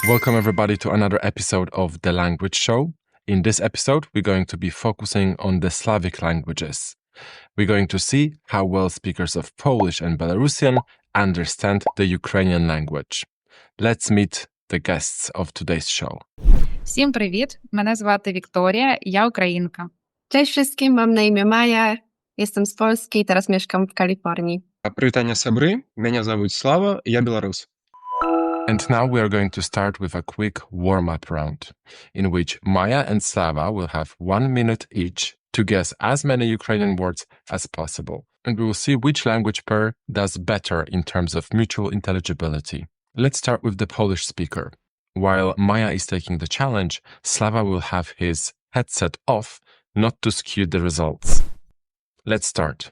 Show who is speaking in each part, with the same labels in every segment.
Speaker 1: Welcome everybody to another episode of The Language Show. In this episode, we're going to be focusing on the Slavic languages. We're going to see how well speakers of Polish and Belarusian understand the Ukrainian language. Let's meet the guests of today's show.
Speaker 2: Всім привіт! Мене звати Вікторія, я українка.
Speaker 3: Cześć wszystkim, mam na imię Maja, jestem z Polski i teraz mieszkam w Kalifornii.
Speaker 4: Привітання, сябры. Меня зовут Слава, я белорус.
Speaker 1: And now we are going to start with a quick warm-up round, in which Maya and Slava will have 1 minute each to guess as many Ukrainian words as possible. And we will see which language pair does better in terms of mutual intelligibility. Let's start with the Polish speaker. While Maya is taking the challenge, Slava will have his headset off, not to skew the results. Let's start.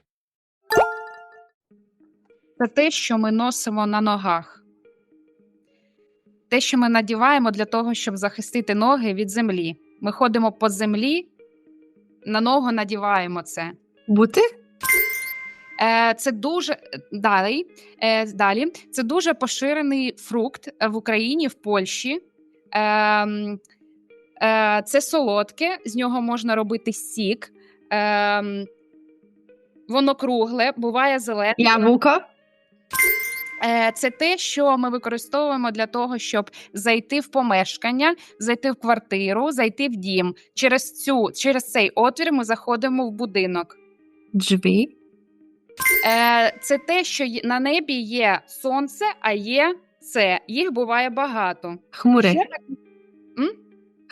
Speaker 2: Це те, що ми носимо на ногах. Те, що ми надіваємо для того, щоб захистити ноги від землі. Ми ходимо по землі, на ногу надіваємо це.
Speaker 3: Buty?
Speaker 2: Це дуже далі. Це дуже поширений фрукт в Україні, в Польщі. Це солодке, з нього можна робити сік. Воно кругле, буває зелене.
Speaker 3: Jabłko?
Speaker 2: Це те, що ми використовуємо для того, щоб зайти в помешкання, зайти в квартиру, зайти в дім. Через цей отвір ми заходимо в будинок.
Speaker 3: Drzwi?
Speaker 2: Це те, що на небі є сонце, а є це. Їх буває багато.
Speaker 3: Chmury?
Speaker 2: Що таке?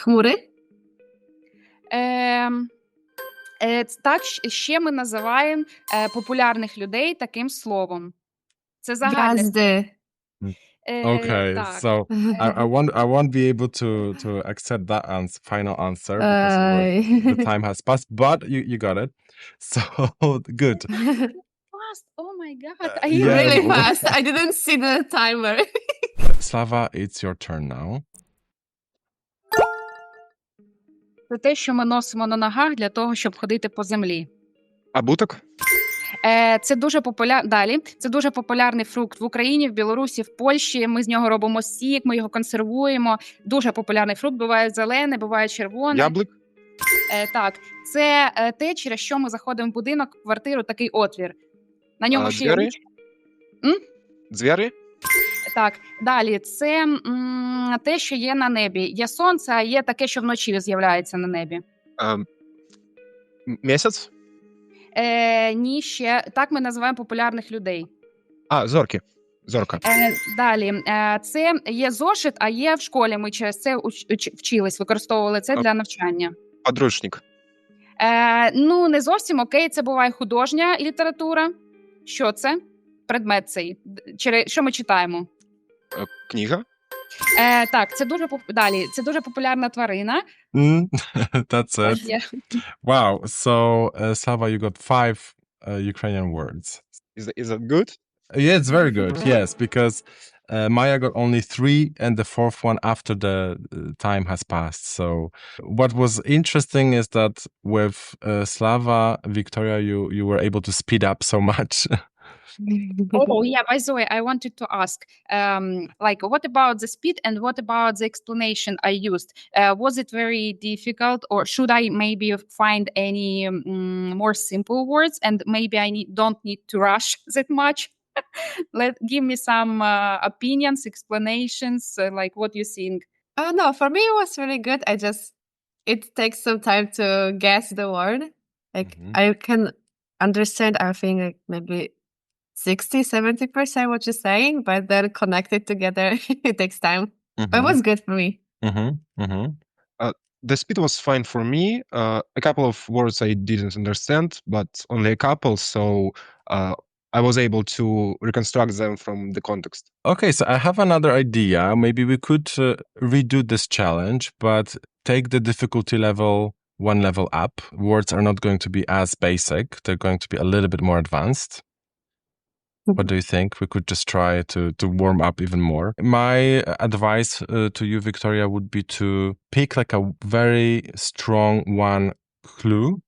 Speaker 3: Chmury?
Speaker 2: Так, ще ми називаємо популярних людей таким словом. Це загальне.
Speaker 3: Gwiazdy?
Speaker 1: Okay,
Speaker 2: Так.
Speaker 1: so I won't be able to accept that final answer because the time has passed, but you got it. So good.
Speaker 2: Fast. Oh my God.
Speaker 1: Yeah.
Speaker 3: Really fast. I didn't see the timer.
Speaker 1: Slava, it's your turn now.
Speaker 2: Це те, що ми носимо на ногах для того, щоб ходити по землі.
Speaker 4: Абуток?
Speaker 2: Це дуже Це дуже популярний фрукт в Україні, в Білорусі, в Польщі. Ми з нього робимо сік, ми його консервуємо. Дуже популярний фрукт. Буває зелене, буває червоне.
Speaker 4: Яблик?
Speaker 2: Так. Це те, через що ми заходимо в будинок, в квартиру, такий отвір. На ньому ще є
Speaker 4: Двері?
Speaker 2: ручка.
Speaker 4: Двері?
Speaker 2: Так, далі. Це те, що є на небі. Є сонце, а є таке, що вночі з'являється на небі.
Speaker 4: Місяць?
Speaker 2: Ні, ще. Так ми називаємо популярних людей.
Speaker 4: Зорки. Зорка.
Speaker 2: Далі. Це є зошит, а є в школі. Ми через це вчились, використовували це для навчання.
Speaker 4: Подручник.
Speaker 2: Не зовсім окей, це буває художня література. Що це? Предмет цей. Що ми читаємо?
Speaker 4: Книга?
Speaker 2: Так, це дуже популярна тварина.
Speaker 1: That's it.
Speaker 2: Yeah.
Speaker 1: Wow. So, Slava, you got 5 Ukrainian words.
Speaker 4: Is that good?
Speaker 1: Yeah, it's very good. Yes, because Maya got only 3 and the 4th one after the time has passed. So what was interesting is that with Slava, Victoria, you were able to speed up so much.
Speaker 2: Oh, yeah, by the way, I wanted to ask, what about the speed and what about the explanation I used? Was it very difficult, or should I maybe find any more simple words, and maybe I don't need to rush that much? Give me some opinions, explanations, what you think.
Speaker 3: Oh no, for me it was really good. It takes some time to guess the word. I can understand, I think maybe 60-70% what you're saying, but then connected together, it takes time. But it was good for me.
Speaker 4: The speed was fine for me. A couple of words I didn't understand, but only a couple, so I was able to reconstruct them from the context.
Speaker 1: Okay, so I have another idea. Maybe we could redo this challenge, but take the difficulty level 1 level up. Words are not going to be as basic. They're going to be a little bit more advanced. What do you think? We could just try to warm up even more. My advice to you, Victoria, would be to pick like a very strong one clue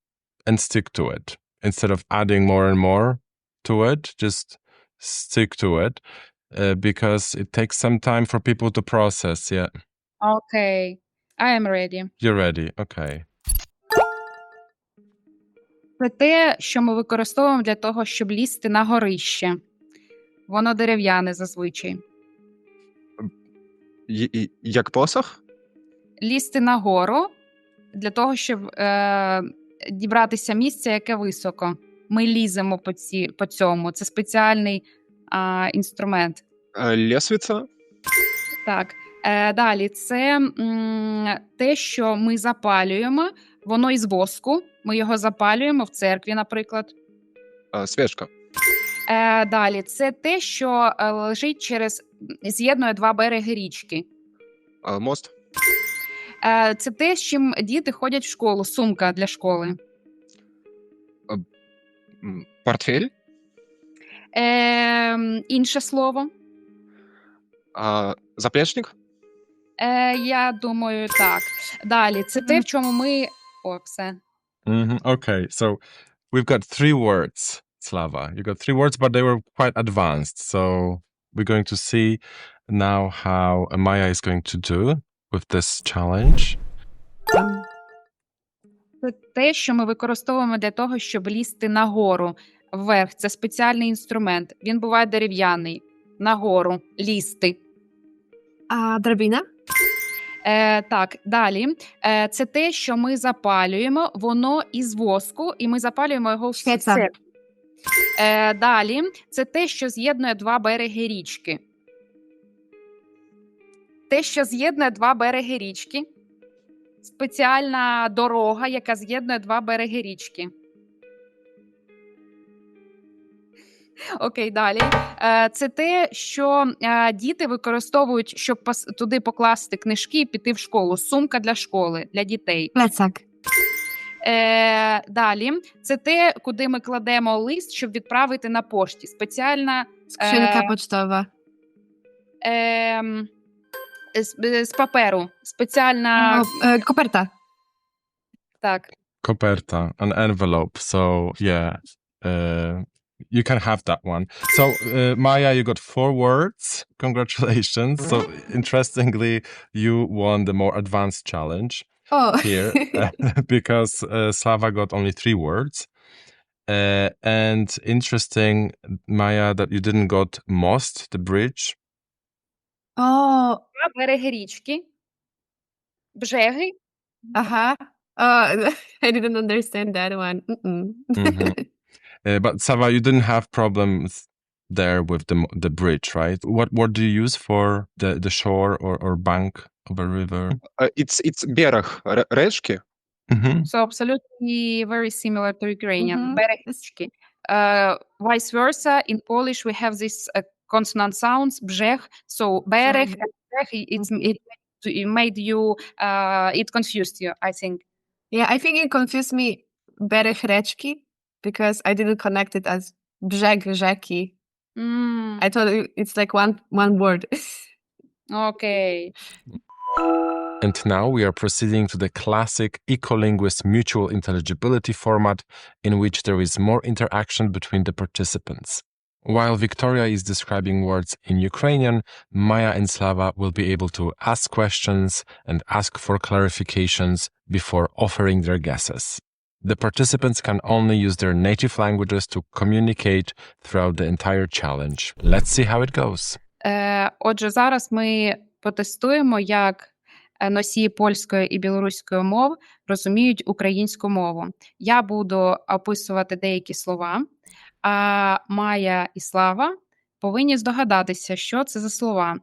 Speaker 1: and stick to it. Instead of adding more and more to it, just stick to it. because it takes some time for people to process. Yeah,
Speaker 2: Okay, I am ready.
Speaker 1: you're ready. Okay.
Speaker 2: Це те, що ми використовуємо для того, щоб лізти на горище. Воно дерев'яне зазвичай.
Speaker 4: Як посох?
Speaker 2: Лізти на гору для того, щоб дібратися місця, яке високо. Ми ліземо по цьому. Це спеціальний інструмент.
Speaker 4: Лесвіця?
Speaker 2: Так. Далі, це те, що ми запалюємо. Воно із воску. Ми його запалюємо в церкві, наприклад.
Speaker 4: Свічка.
Speaker 2: Далі, це те, що лежить з'єднує два береги річки.
Speaker 4: Мост?
Speaker 2: Це те, з чим діти ходять в школу. Сумка для школи.
Speaker 4: Портфель?
Speaker 2: Інше слово.
Speaker 4: Заплечник?
Speaker 2: Я думаю, так. Далі, це те, в чому ми... О, все.
Speaker 1: Okay, so we've got 3 words, Slava. You got 3 words, but they were quite advanced. So we're going to see now how Maya is going to do with this challenge.
Speaker 2: Це те, що ми використовуємо для того, щоб лізти нагору, вверх. Це спеціальний інструмент. Він буває дерев'яний. Нагору, лізти.
Speaker 3: Драбина?
Speaker 2: Так, далі. Це те, що ми запалюємо, воно із воску, і ми запалюємо його в
Speaker 3: Свіца.
Speaker 2: церкві. Далі. Це те, що з'єднує два береги річки. Те, що з'єднує два береги річки. Спеціальна дорога, яка з'єднує два береги річки. Окей, далі. Це те, що діти використовують, щоб туди покласти книжки і піти в школу. Сумка для школи, для дітей.
Speaker 3: Plecak.
Speaker 2: Далі. Це те, куди ми кладемо лист, щоб відправити на пошті. Спеціальна
Speaker 3: Skrzynka pocztowa.
Speaker 2: з паперу. Спеціальна...
Speaker 3: Koperta.
Speaker 2: Так.
Speaker 1: Coperta, an envelope. So yeah, you can have that one. So Maya, you got 4 words. Congratulations. So interestingly, you won the more advanced challenge
Speaker 3: Oh.
Speaker 1: here because Slava got only 3 words. And interesting, Maya, that you didn't got most, the bridge.
Speaker 3: Oh.
Speaker 2: Два береги річки. Бжеги.
Speaker 3: Aha. Oh, I didn't understand that one.
Speaker 1: But Sava, you didn't have problems there with the bridge, right? What do you use for the shore or bank of a river?
Speaker 4: It's берег речки.
Speaker 2: So absolutely very similar to Ukrainian. Берег
Speaker 3: Yes.
Speaker 2: річки. Vice versa, in Polish we have this consonant sounds, brzeg. So берег and brzeg, it made you, it confused you, I think.
Speaker 3: Yeah, I think it confused me берег речки because I didn't connect it as brzeg rzeki. I thought it's like one word.
Speaker 2: Okay.
Speaker 1: And now we are proceeding to the classic Ecolinguist mutual intelligibility format in which there is more interaction between the participants. While Victoria is describing words in Ukrainian, Maya and Slava will be able to ask questions and ask for clarifications before offering their guesses. The participants can only use their native languages to communicate throughout the entire challenge. Let's see how it goes.
Speaker 2: Отже, зараз ми потестуємо, як носії польської і білоруської мов розуміють українську мову. Я буду описувати деякі слова, а Майя і Слава повинні здогадатися, що це за слова.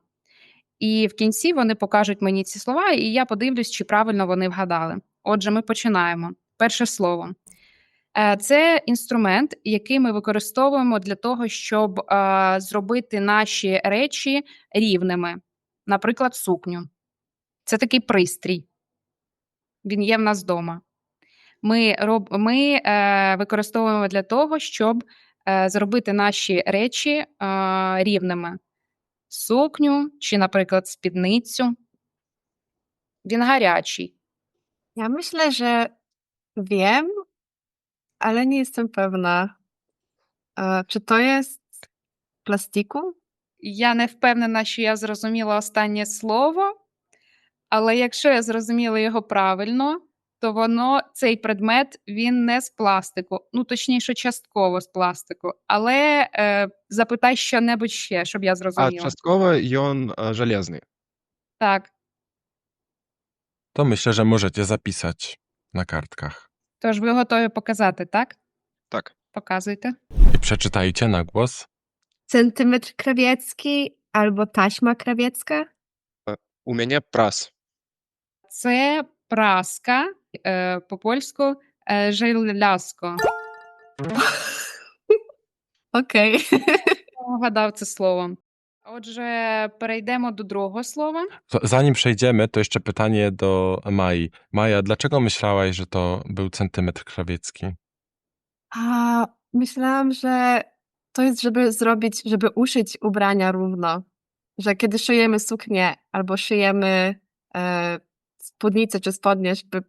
Speaker 2: І в кінці вони покажуть мені ці слова, і я подивлюсь, чи правильно вони вгадали. Отже, ми починаємо. Перше слово. Це інструмент, який ми використовуємо для того, щоб зробити наші речі рівними. Наприклад, сукню. Це такий пристрій. Він є в нас вдома. Ми використовуємо для того, щоб зробити наші речі рівними. Сукню чи, наприклад, спідницю. Він гарячий.
Speaker 3: Ja myślę, że wiem, ale nie jestem pewna. Czy to jest z plastiku?
Speaker 2: Я не впевнена, що я зрозуміла останнє слово, але якщо я зрозуміла його правильно, то цей предмет, він не з пластику. Ну, точніше, частково з пластику. Але запитай що-небудь ще, щоб я
Speaker 4: А
Speaker 2: зрозуміла.
Speaker 4: частково ён żelazny.
Speaker 2: Так.
Speaker 1: To myślę, że możecie zapisać na kartkach.
Speaker 2: Тож ви готові показати, так?
Speaker 4: Tak.
Speaker 2: Показуйте.
Speaker 1: I przeczytajcie na głos.
Speaker 3: Centymetr krawiecki albo taśma krawiecka?
Speaker 4: У мяне прас.
Speaker 2: Це праска, по-польську желязко.
Speaker 3: Okej.
Speaker 2: Вгадав це слово. Отже, перейдемо до другого слова.
Speaker 1: Zanim przejdziemy, to jeszcze pytanie do Mai. Maja, dlaczego myślałaś, że to był centymetr krawiecki?
Speaker 3: A myślałam, że to jest, żeby uszyć ubrania równo. Że kiedy szyjemy suknię albo szyjemy spódnicę czy spodnie, żeby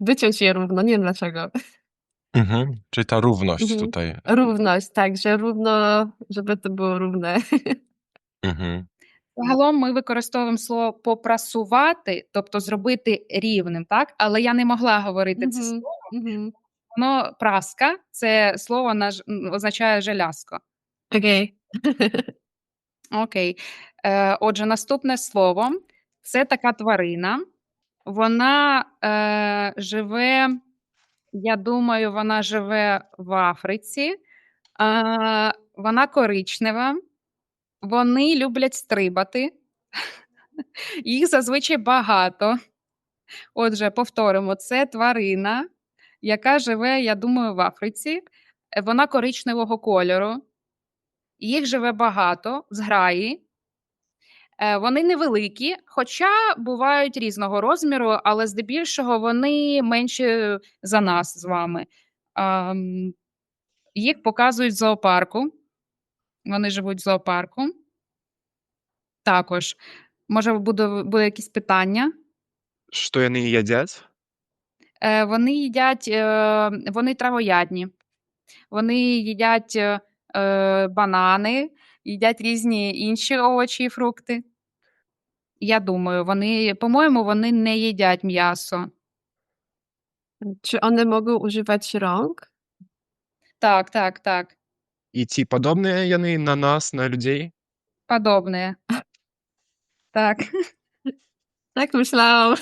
Speaker 3: wyciąć je równo. Nie wiem dlaczego.
Speaker 1: Czyli ta równość
Speaker 3: Mhm.
Speaker 1: tutaj.
Speaker 3: Równość, tak, że równo, żeby to było równe.
Speaker 1: Mhm.
Speaker 2: Загалом ми використовуємо слово попрасувати, тобто зробити рівним, так? Але я не могла говорити це
Speaker 3: Mhm,
Speaker 2: слово.
Speaker 3: mhm.
Speaker 2: Воно праска, це слово означає желязко.
Speaker 3: Okej.
Speaker 2: Окей. Отже, наступне слово це така тварина. Вона живе, я думаю, вона живе в Африці. Вона коричнева. Вони люблять стрибати. Їх зазвичай багато. Отже, повторимо, це тварина, яка живе, я думаю, в Африці. Вона коричневого кольору. Їх живе багато, зграї. Вони невеликі, хоча бувають різного розміру, але здебільшого вони менші за нас з вами. Їх показують в зоопарку. Вони живуть в зоопарку. Також. Може, буде якісь питання?
Speaker 4: Што яны ядзяць?
Speaker 2: Вони їдять, вони травоядні. Вони їдять банани, їдять різні інші овочі і фрукти. Я думаю, по-моєму, вони не їдять м'ясо.
Speaker 3: Czy one mogą używać rąk?
Speaker 2: Так, так, так.
Speaker 4: І ці падобныя яны на нас, на людзей?
Speaker 2: Подобне. Так.
Speaker 3: Tak myślałam.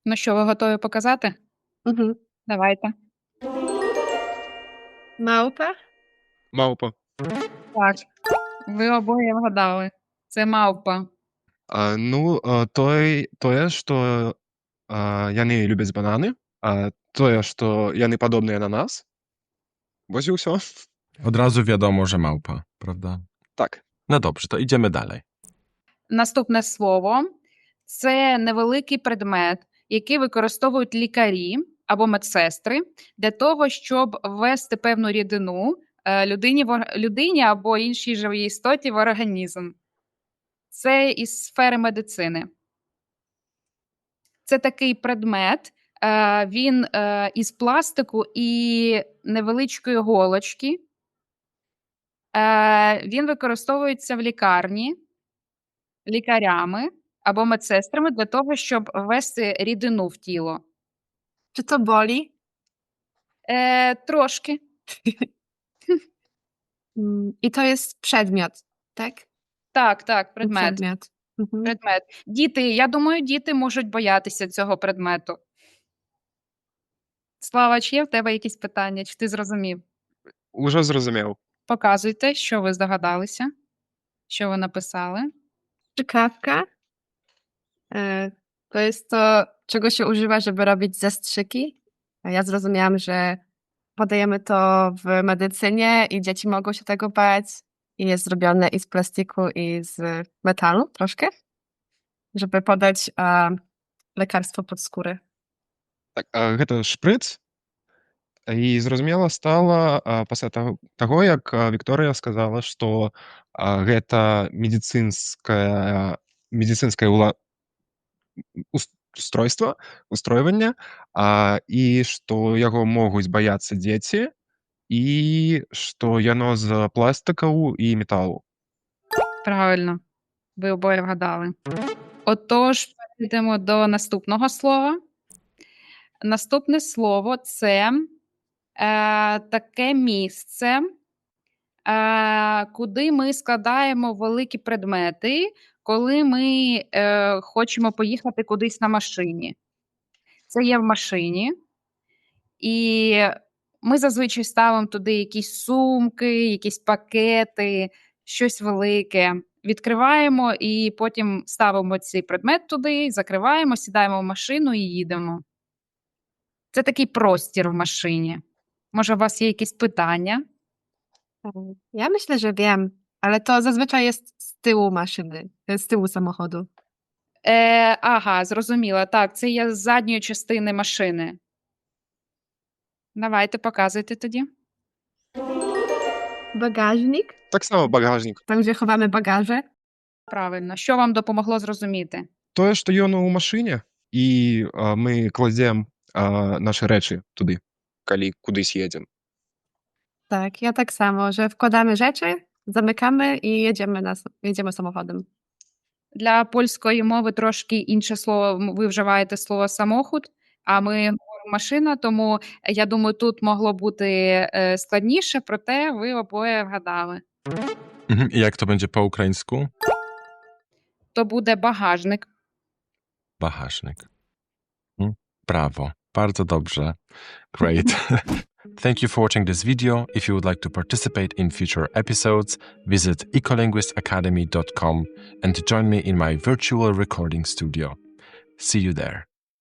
Speaker 2: Ну що, ви готові показати?
Speaker 3: Mhm.
Speaker 2: Давайте.
Speaker 3: Małpa?
Speaker 4: Мавпа.
Speaker 2: Так. Ви обоє вгадали. Це мавпа.
Speaker 4: Тое, што яны любяць бананы, тое, што яны падобныя на нас. Вось і ўсё.
Speaker 1: Od razu wiadomo, że małpa, prawda?
Speaker 4: Так.
Speaker 1: No dobrze, to idziemy dalej.
Speaker 2: Наступне слово – це невеликий предмет, який використовують лікарі або медсестри для того, щоб ввести певну рідину людині або іншій живій істоті в організм. Це із сфери медицини. Це такий предмет, він із пластику і невеличкої голочки. Він використовується в лікарні лікарями або медсестрами для того, щоб ввести рідину в тіло.
Speaker 3: Czy to boli?
Speaker 2: Трошки.
Speaker 3: I to jest przedmiot, tak?
Speaker 2: Так, предмет.
Speaker 3: Przedmiot. Mhm.
Speaker 2: Предмет. Діти, я думаю, діти можуть боятися цього предмету. Слава, чи є в тебе якісь питання? Чи ти зрозумів?
Speaker 4: Уже зрозумів.
Speaker 2: Показуйте, що ви здогадалися, що ви написали.
Speaker 3: Strzykawka. To jest to, czego się używa, żeby robić zastrzyki. A ja zrozumiałam, że podajemy to w medycynie i dzieci mogą się tego bać. I jest zrobione i z plastiku, i z metalu troszkę, żeby podać lekarstwo pod skórę.
Speaker 4: Так, гэта шпрыц. І зразумела стала пасля таго, як Вікторыя сказала, што гэта медыцынскае устройванне, і што яго могуць баяцца дзеці, і що яно з пластику і металу.
Speaker 2: Правильно, ви обоє вгадали. Отож, перейдемо до наступного слова. Наступне слово це таке місце, куди ми складаємо великі предмети, коли ми хочемо поїхати кудись на машині. Це є в машині, і ми зазвичай ставимо туди якісь сумки, якісь пакети, щось велике. Відкриваємо і потім ставимо цей предмет туди, закриваємо, сідаємо в машину і їдемо. Це такий простір в машині. Може, у вас є якісь питання?
Speaker 3: Ja myślę, że wiem, ale to zazwyczaj jest z tyłu maszyny, z tyłu samochodu.
Speaker 2: Ага, зрозуміла. Так, це є з задньої частини машини. Давайте, показуйте тоді.
Speaker 3: Bagażnik,
Speaker 4: Так само багажник.
Speaker 3: tam gdzie chowamy bagaże.
Speaker 2: Правильно. Що вам допомогло зрозуміти?
Speaker 4: То, що є у машині, і ми кладемо наші речі туди, коли кудись їдемо.
Speaker 3: Tak, ja tak samo, że wkładamy rzeczy, zamykamy i jedziemy samochodem.
Speaker 2: Для польської мови трошки інше слово. Ви вживаєте слово самохід, а ми говоримо машина, тому я думаю, тут могло бути складніше, проте ви обоє вгадали.
Speaker 1: I jak to będzie po ukraińsku?
Speaker 2: То буде багажник.
Speaker 1: Bagażnik. Brawo. Bardzo dobrze. Great. Thank you for watching this video. If you would like to participate in future episodes, visit ecolinguistacademy.com and join me in my virtual recording studio. See you there.